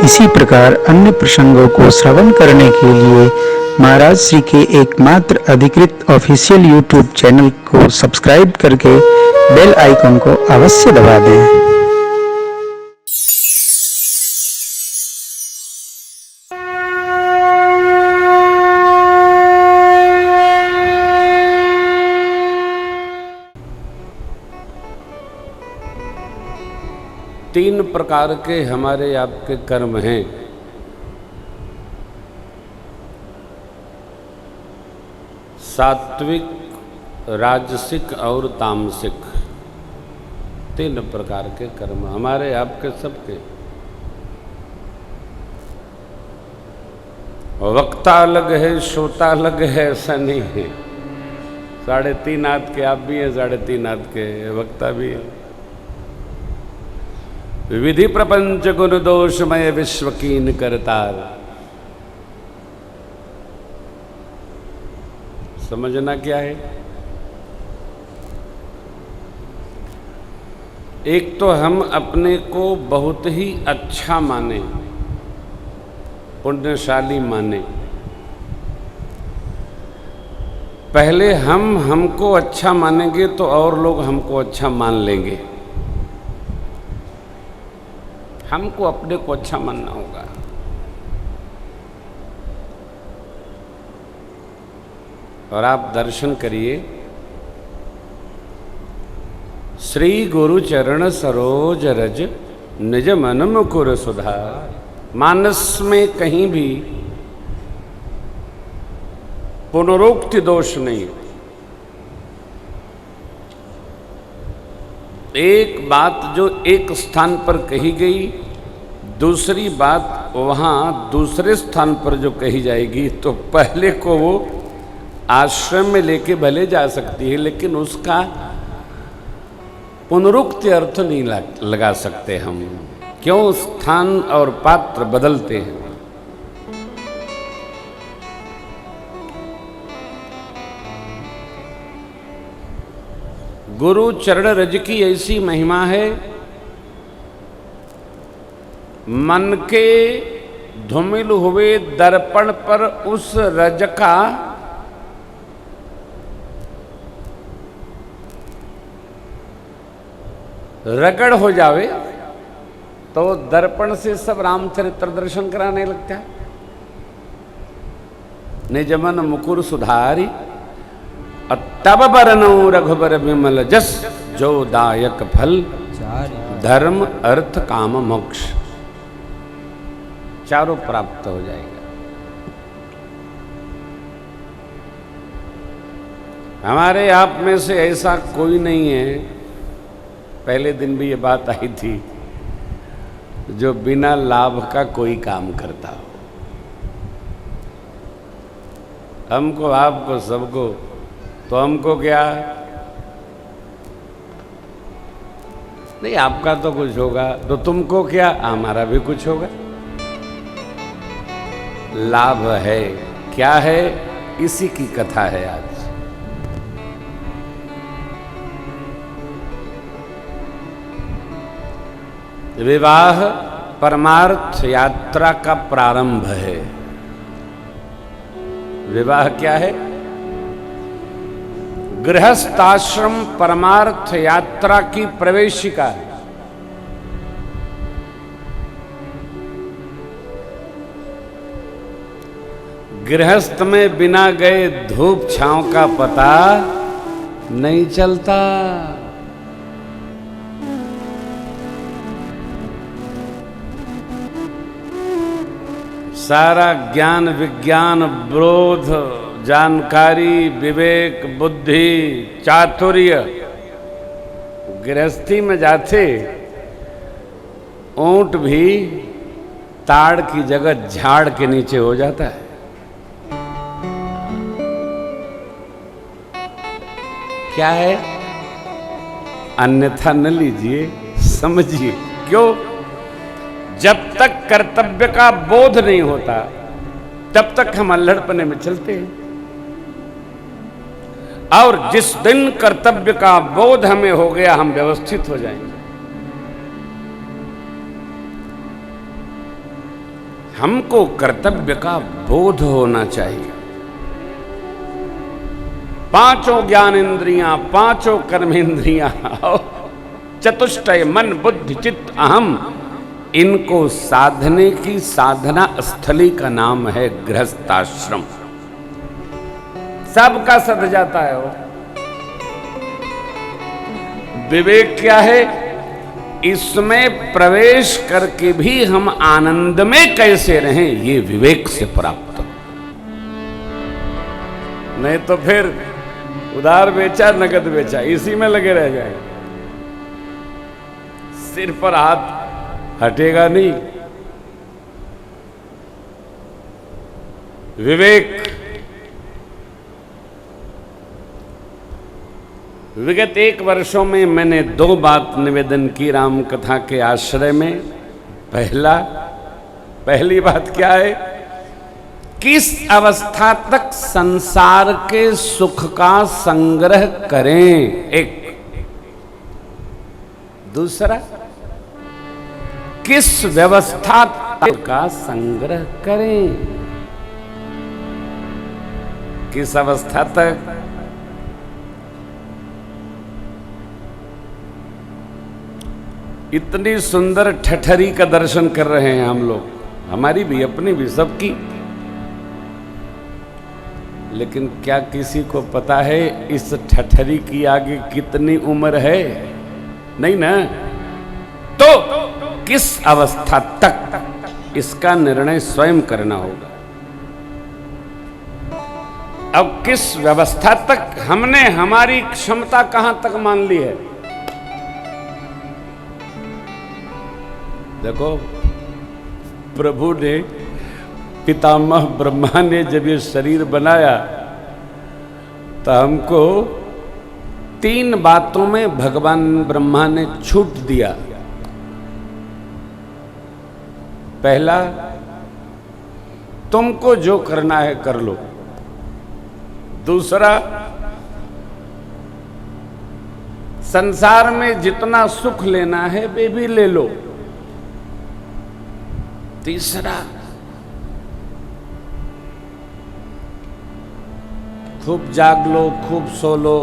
इसी प्रकार अन्य प्रसंगों को श्रवण करने के लिए महाराज श्री के एकमात्र अधिकृत ऑफिशियल यूट्यूब चैनल को सब्सक्राइब करके बेल आइकन को अवश्य दबा दें। तीन प्रकार के हमारे आपके कर्म हैं। सात्विक, राजसिक और तामसिक। तीन प्रकार के कर्म हमारे आपके सबके। वक्ता अलग है, श्रोता अलग है, ऐसा नहीं है। 3.5 हाथ के आप भी हैं, 3.5 हाथ के वक्ता भी हैं। विधि प्रपंच गुण दोषमय विश्व कीन करतार। समझना क्या है? एक तो हम अपने को बहुत ही अच्छा माने, पुण्यशाली माने। पहले हम हमको अच्छा मानेंगे तो और लोग हमको अच्छा मान लेंगे। हमको अपने को अच्छा मानना होगा। और आप दर्शन करिए, श्री गुरु चरण सरोज रज निज मन मुकुर सुधार। मानस में कहीं भी पुनरोक्ति दोष नहीं। एक बात जो एक स्थान पर कही गई, दूसरी बात वहाँ दूसरे स्थान पर जो कही जाएगी, तो पहले को वो आश्रम में लेके भले जा सकती है, लेकिन उसका पुनरुक्ति अर्थ नहीं लगा सकते हम। क्यों? स्थान और पात्र बदलते हैं। गुरु चरण रज की ऐसी महिमा है, मन के धूमिल हुए दर्पण पर उस रज का रगड़ हो जावे तो दर्पण से सब रामचरित्र दर्शन कराने लगता है। निज मन मुकुर सुधारी तब बरनौ रघुबर विमल जस, जो दायक फल धर्म अर्थ काम मोक्ष। चारों प्राप्त हो जाएगा। हमारे आप में से ऐसा कोई नहीं है, पहले दिन भी ये बात आई थी, जो बिना लाभ का कोई काम करता हो। हमको, आपको, सबको, तो हमको क्या नहीं, आपका तो कुछ होगा, तो तुमको क्या, हमारा भी कुछ होगा। लाभ है, क्या है, इसी की कथा है आज। विवाह परमार्थ यात्रा का प्रारंभ है। विवाह क्या है? गृहस्थाश्रम परमार्थ यात्रा की प्रवेशिका है। गृहस्थ में बिना गए धूप छांव का पता नहीं चलता। सारा ज्ञान विज्ञान बोध जानकारी विवेक बुद्धि चातुर्य गृहस्थी में जाते, ऊंट भी ताड़ की जगह झाड़ के नीचे हो जाता है। क्या है? अन्यथा न लीजिए, समझिए। क्यों? जब तक कर्तव्य का बोध नहीं होता तब तक हम अल्हड़पने में चलते हैं, और जिस दिन कर्तव्य का बोध हमें हो गया, हम व्यवस्थित हो जाएंगे। हमको कर्तव्य का बोध होना चाहिए। पांचों ज्ञानेंद्रियां, पांचों कर्मेंद्रियां, चतुष्टय मन बुद्धि चित्त अहम, इनको साधने की साधना स्थली का नाम है गृहस्थाश्रम। सबका सध जाता है वो। विवेक क्या है? इसमें प्रवेश करके भी हम आनंद में कैसे रहें, ये विवेक से प्राप्त। नहीं तो फिर उधार बेचा नगद बेचा, इसी में लगे रह जाए, सिर पर हाथ हटेगा नहीं। विवेक। विगत 1 वर्षों में मैंने 2 बात निवेदन की राम कथा के आश्रय में। पहली बात क्या है? किस अवस्था तक संसार के सुख का संग्रह करें, एक। दूसरा, किस व्यवस्था का संग्रह करें, किस अवस्था तक? इतनी सुंदर ठठरी का दर्शन कर रहे हैं हम लोग, हमारी भी, अपनी भी, सबकी। लेकिन क्या किसी को पता है इस ठठरी की आगे कितनी उम्र है? नहीं ना। तो किस अवस्था तक, इसका निर्णय स्वयं करना होगा। अब किस व्यवस्था तक हमने हमारी क्षमता कहां तक मान ली है? देखो, प्रभु ने, पितामह ब्रह्मा ने जब ये शरीर बनाया तो हमको 3 बातों में भगवान ब्रह्मा ने छूट दिया। पहला, तुमको जो करना है कर लो। दूसरा, संसार में जितना सुख लेना है वे भी ले लो। तीसरा, खूब जाग लो, खूब सो लो।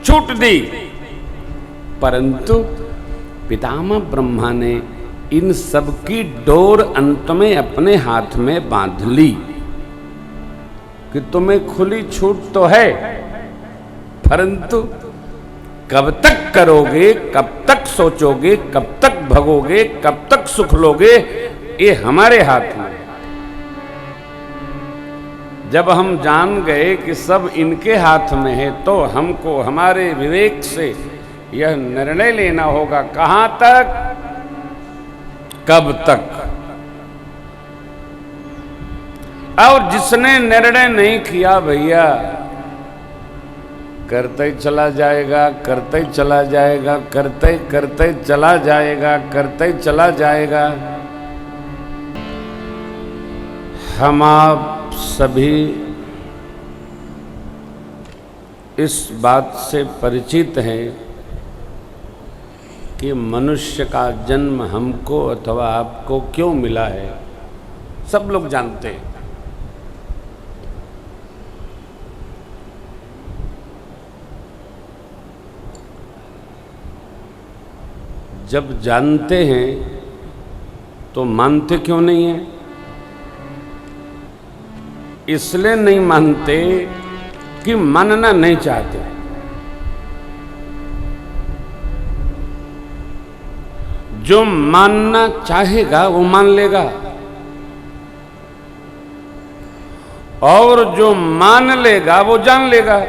छूट दी। परंतु पितामह ब्रह्मा ने इन सब की डोर अंत में अपने हाथ में बांध ली कि तुम्हें खुली छूट तो है, परंतु कब तक करोगे, कब तक सोचोगे, कब तक भगोगे, कब तक सुख लोगे, ये हमारे हाथ में। जब हम जान गए कि सब इनके हाथ में है तो हमको हमारे विवेक से यह निर्णय लेना होगा, कहां तक, कब तक। और जिसने निर्णय नहीं किया भैया, करते ही चला जाएगा, करते ही चला जाएगा, करते करते चला जाएगा, करते ही चला जाएगा। हम आप सभी इस बात से परिचित हैं कि मनुष्य का जन्म हमको अथवा आपको क्यों मिला है, सब लोग जानते हैं। जब जानते हैं तो मानते क्यों नहीं हैं? इसलिए नहीं मानते कि मानना नहीं चाहते। जो मानना चाहेगा वो मान लेगा, और जो मान लेगा वो जान लेगा।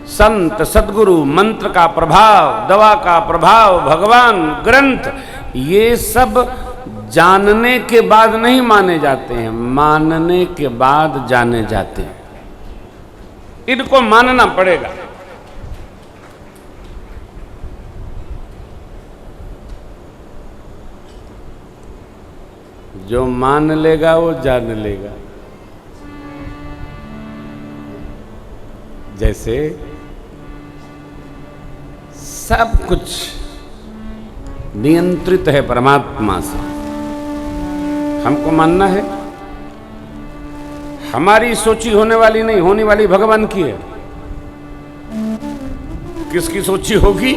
संत, सद्गुरु, मंत्र का प्रभाव, दवा का प्रभाव, भगवान, ग्रंथ, ये सब जानने के बाद नहीं माने जाते हैं, मानने के बाद जाने जाते हैं। इनको मानना पड़ेगा। जो मान लेगा वो जान लेगा। जैसे सब कुछ नियंत्रित है परमात्मा से। हमको मानना है हमारी सोची होने वाली नहीं, होने वाली भगवान की है। किसकी सोची होगी?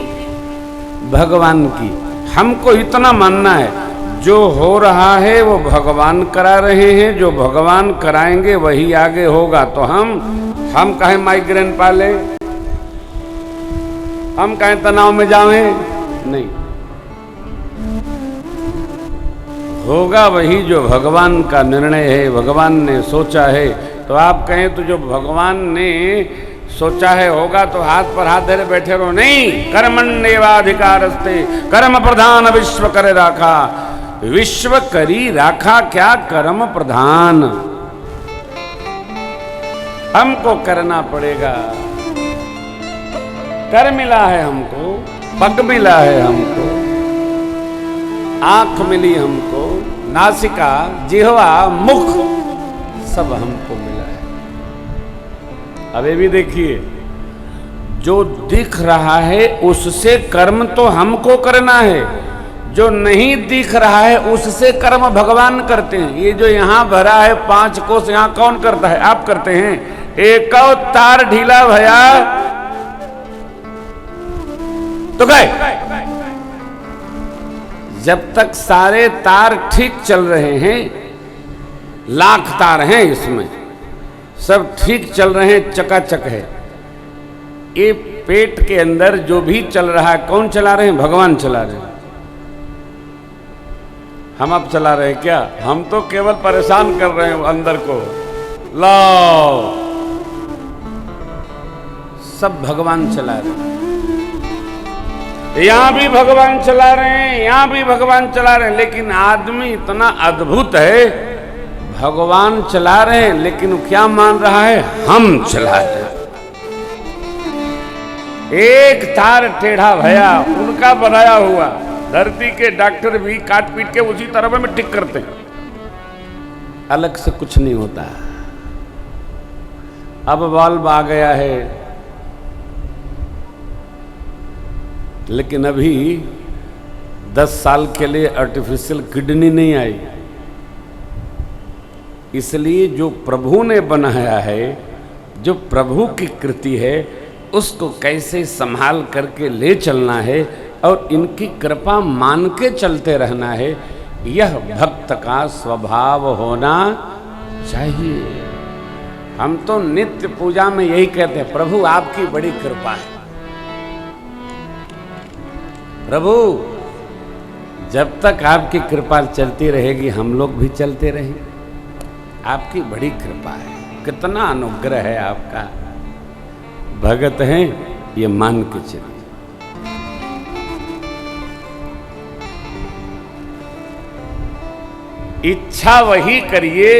भगवान की। हमको इतना मानना है जो हो रहा है वो भगवान करा रहे हैं, जो भगवान कराएंगे वही आगे होगा। तो हम कहें माइग्रेन पाले, हम कहें तनाव में जावें, नहीं, होगा वही जो भगवान का निर्णय है, भगवान ने सोचा है। तो आप कहें तो जो भगवान ने सोचा है होगा, तो हाथ पर हाथ धरे बैठे रहो, नहीं। कर्मण्येवाधिकारस्ते कर्म प्रधान विश्व करे राखा। विश्व करी राखा क्या कर्म प्रधान, हमको करना पड़ेगा। कर मिला है हमको, पग मिला है हमको, आंख मिली हमको, नासिका, जिह्वा, मुख सब हमको मिला है। अब ये भी देखिए, जो दिख रहा है उससे कर्म तो हमको करना है, जो नहीं दिख रहा है उससे कर्म भगवान करते हैं। ये जो यहां भरा है 5 कोस, यहां कौन करता है? आप करते हैं। एक तार ढीला भया तो गए। जब तक सारे तार ठीक चल रहे हैं, लाख तार हैं इसमें, सब ठीक चल रहे हैं, चकाचक है। ये पेट के अंदर जो भी चल रहा है कौन चला रहे हैं? भगवान चला रहे हैं। हम अब चला रहे हैं क्या? हम तो केवल परेशान कर रहे हैं अंदर को। लो, सब भगवान चला रहे हैं। यहां भी भगवान चला रहे हैं, यहां भी भगवान चला रहे हैं। लेकिन आदमी इतना अद्भुत है, भगवान चला रहे हैं लेकिन वो क्या मान रहा है? हम चला रहे हैं। एक तार टेढ़ा भया, उनका बनाया हुआ, धरती के डॉक्टर भी काट पीट के उसी तरफ में ठीक करते हैं, अलग से कुछ नहीं होता। अब बल्ब आ गया है, लेकिन अभी 10 साल के लिए आर्टिफिशियल किडनी नहीं आई। इसलिए जो प्रभु ने बनाया है, जो प्रभु की कृति है, उसको कैसे संभाल करके ले चलना है और इनकी कृपा मान के चलते रहना है, यह भक्त का स्वभाव होना चाहिए। हम तो नित्य पूजा में यही कहते हैं, प्रभु आपकी बड़ी कृपा है। प्रभु जब तक आपकी कृपा चलती रहेगी हम लोग भी चलते रहेंगे। आपकी बड़ी कृपा है, कितना अनुग्रह है आपका। भगत हैं ये मान के चलिए। इच्छा वही करिए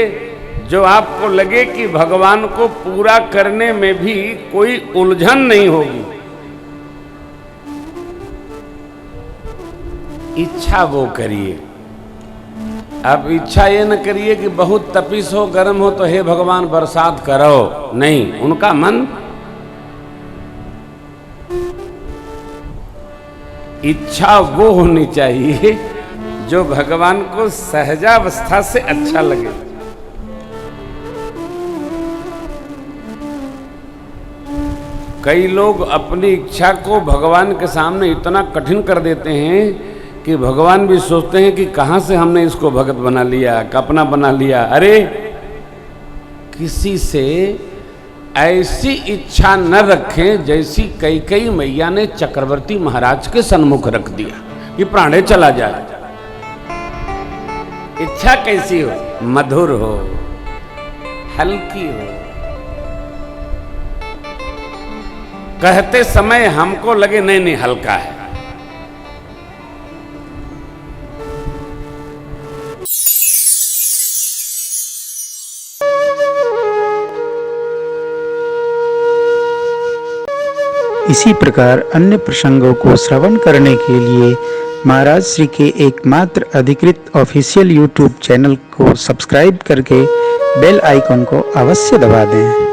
जो आपको लगे कि भगवान को पूरा करने में भी कोई उलझन नहीं होगी। इच्छा वो करिए। अब इच्छा ये न करिए कि बहुत तपिश हो, गर्म हो तो हे भगवान बरसात करो, नहीं। उनका मन इच्छा वो होनी चाहिए जो भगवान को सहजावस्था से अच्छा लगे। कई लोग अपनी इच्छा को भगवान के सामने इतना कठिन कर देते हैं कि भगवान भी सोचते हैं कि कहां से हमने इसको भगत बना लिया, अपना बना लिया। अरे किसी से ऐसी इच्छा न रखें जैसी कैकेयी मैया ने चक्रवर्ती महाराज के सन्मुख रख दिया कि प्राणे चला जाए। इच्छा कैसी हो? मधुर हो, हल्की हो, कहते समय हमको लगे नहीं नहीं हल्का है। इसी प्रकार अन्य प्रसंगों को श्रवण करने के लिए महाराज श्री के एकमात्र अधिकृत ऑफिशियल YouTube चैनल को सब्सक्राइब करके बेल आइकन को अवश्य दबा दें।